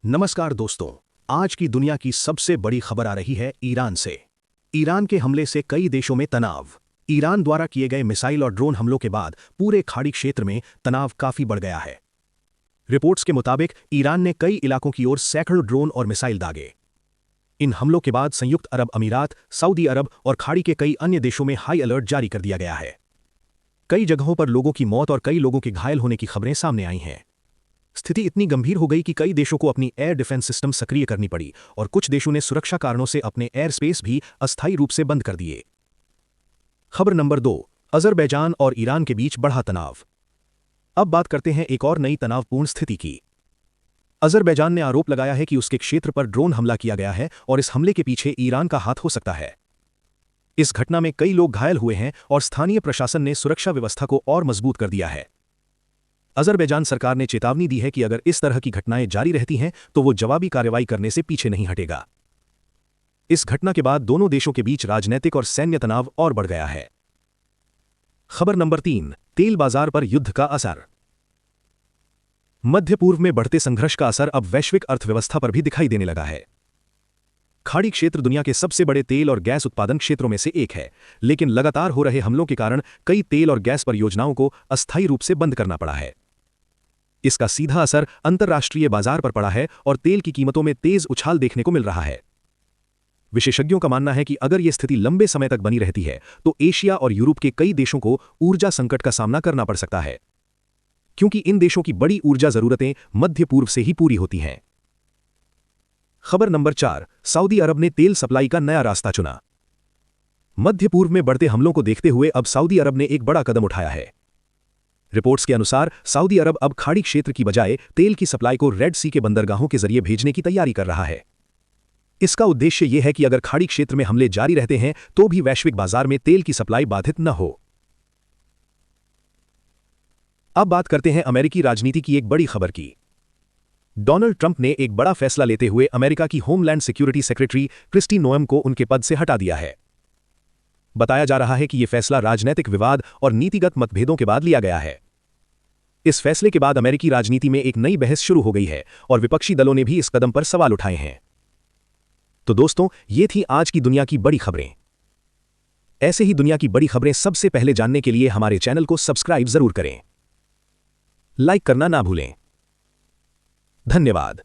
नमस्कार दोस्तों। आज की दुनिया की सबसे बड़ी खबर आ रही है ईरान से। ईरान के हमले से कई देशों में तनाव। ईरान द्वारा किए गए मिसाइल और ड्रोन हमलों के बाद पूरे खाड़ी क्षेत्र में तनाव काफी बढ़ गया है। रिपोर्ट्स के मुताबिक ईरान ने कई इलाकों की ओर सैकड़ों ड्रोन और मिसाइल दागे। इन हमलों के बाद संयुक्त अरब अमीरात, सऊदी अरब और खाड़ी के कई अन्य देशों में हाई अलर्ट जारी कर दिया गया है। कई जगहों पर लोगों की मौत और कई लोगों के घायल होने की खबरें सामने आई हैं। स्थिति इतनी गंभीर हो गई कि कई देशों को अपनी एयर डिफेंस सिस्टम सक्रिय करनी पड़ी और कुछ देशों ने सुरक्षा कारणों से अपने एयर स्पेस भी अस्थायी रूप से बंद कर दिए। खबर नंबर 2, अजरबैजान और ईरान के बीच बढ़ा तनाव। अब बात करते हैं एक और नई तनावपूर्ण स्थिति की। अजरबैजान ने आरोप लगाया है कि उसके क्षेत्र पर ड्रोन हमला किया गया है और इस हमले के पीछे ईरान का हाथ हो सकता है। इस घटना में कई लोग घायल हुए हैं और स्थानीय प्रशासन ने सुरक्षा व्यवस्था को और मजबूत कर दिया है। अजरबैजान सरकार ने चेतावनी दी है कि अगर इस तरह की घटनाएं जारी रहती हैं तो वो जवाबी कार्रवाई करने से पीछे नहीं हटेगा। इस घटना के बाद दोनों देशों के बीच राजनीतिक और सैन्य तनाव और बढ़ गया है। खबर नंबर 3, तेल बाजार पर युद्ध का असर। मध्य पूर्व में बढ़ते संघर्ष का असर अब वैश्विक अर्थव्यवस्था पर भी दिखाई देने लगा है। खाड़ी क्षेत्र दुनिया के सबसे बड़े तेल और गैस उत्पादन क्षेत्रों में से एक है, लेकिन लगातार हो रहे हमलों के कारण कई तेल और गैस परियोजनाओं को अस्थायी रूप से बंद करना पड़ा है। इसका सीधा असर अंतर्राष्ट्रीय बाजार पर पड़ा है और तेल की कीमतों में तेज उछाल देखने को मिल रहा है। विशेषज्ञों का मानना है कि अगर यह स्थिति लंबे समय तक बनी रहती है तो एशिया और यूरोप के कई देशों को ऊर्जा संकट का सामना करना पड़ सकता है, क्योंकि इन देशों की बड़ी ऊर्जा जरूरतें मध्य पूर्व से ही पूरी होती हैं। खबर नंबर 4, सऊदी अरब ने तेल सप्लाई का नया रास्ता चुना। मध्य पूर्व में बढ़ते हमलों को देखते हुए अब सऊदी अरब ने एक बड़ा कदम उठाया है। रिपोर्ट्स के अनुसार सऊदी अरब अब खाड़ी क्षेत्र की बजाय तेल की सप्लाई को रेड सी के बंदरगाहों के जरिए भेजने की तैयारी कर रहा है। इसका उद्देश्य यह है कि अगर खाड़ी क्षेत्र में हमले जारी रहते हैं तो भी वैश्विक बाजार में तेल की सप्लाई बाधित न हो। अब बात करते हैं अमेरिकी राजनीति की एक बड़ी खबर की। डोनाल्ड ट्रंप ने एक बड़ा फैसला लेते हुए अमेरिका की homeland security secretary Kristi Noem को उनके पद से हटा दिया है। बताया जा रहा है कि यह फैसला राजनीतिक विवाद और नीतिगत मतभेदों के बाद लिया गया है। इस फैसले के बाद अमेरिकी राजनीति में एक नई बहस शुरू हो गई है और विपक्षी दलों ने भी इस कदम पर सवाल उठाए हैं। तो दोस्तों, ये थी आज की दुनिया की बड़ी खबरें। ऐसे ही दुनिया की बड़ी खबरें सबसे पहले जानने के लिए हमारे चैनल को सब्सक्राइब जरूर करें। लाइक करना ना भूलें। धन्यवाद।